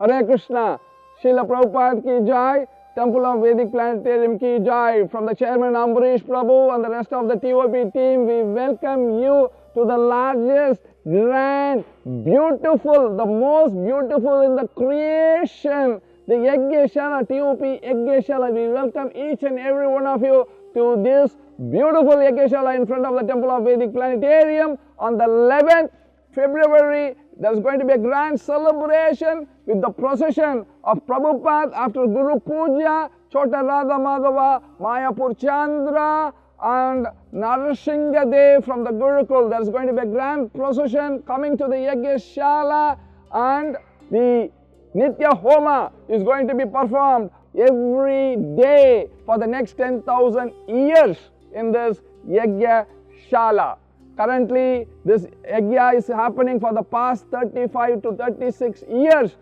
Hare Krishna, Srila Prabhupada ki jai, Temple of Vedic Planetarium ki jai. From the chairman Ambarish Prabhu and the rest of the TOP team, we welcome you to the largest, grand, beautiful, the most beautiful in the creation, the Yajnashala, TOP Yajnashala. We welcome each and every one of you to this beautiful Yajnashala in front of the Temple of Vedic Planetarium on the 11th February. There is going to be a grand celebration with the procession of Prabhupada after Guru Puja, Chota Radha Madhava, Mayapur Chandra and Narasingha Dev from the Gurukul. There is going to be a grand procession coming to the Yajnashala, and the Nitya Homa is going to be performed every day for the next 10,000 years in this Yajnashala. Currently, this yajna is happening for the past 35 to 36 years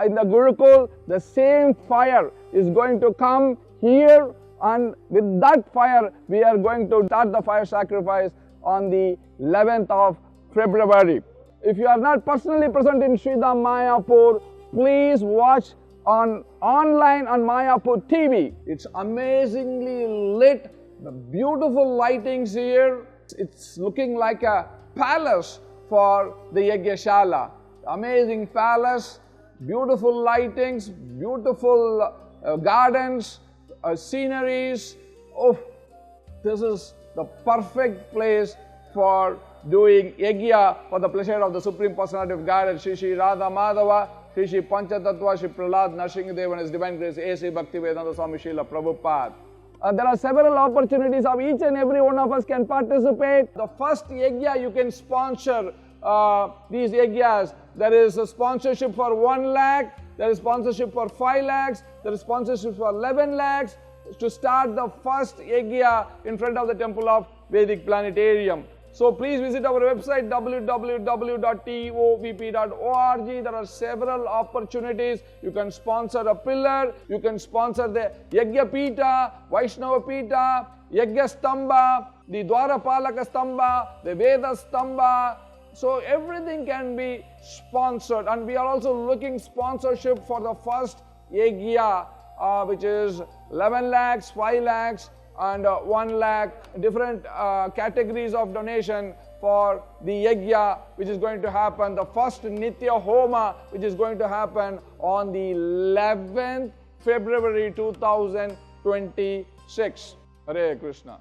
in the Gurukul. The same fire is going to come here, and with that fire, we are going to start the fire sacrifice on the 11th of February. If you are not personally present in Sridham Mayapur, please watch online on Mayapur TV. It's amazingly lit, the beautiful lightings here. It's looking like a palace for the Yajnashala. Amazing palace, beautiful lightings, beautiful gardens, sceneries. Oh, this is the perfect place for doing yajna for the pleasure of the Supreme Personality of Godhead, Shri Radha Madhava, Shri Panchatattva, Shri Prahlad Narsingadev and His Divine Grace, A.C. Bhaktivedanta Swami Srila Prabhupada. There are several opportunities of each and every one of us can participate. The first yajna you can sponsor these yajnas. There is a sponsorship for 1 lakh, there is sponsorship for 5 lakhs, there is sponsorship for 11 lakhs to start the first yajna in front of the Temple of Vedic Planetarium. So please visit our website www.tovp.org. There are several opportunities. You can sponsor a pillar, you can sponsor the Yajna Pita, Vaishnava Pita, Yajna Stamba, the Dwarapalaka Stamba, the Veda Stamba. So everything can be sponsored, and we are also looking sponsorship for the first yajna, which is 11 lakhs, 5 lakhs, and 1 lakh, different categories of donation for the yajna which is going to happen, the first Nitya Homa which is going to happen on the 11th February 2026. Hare Krishna.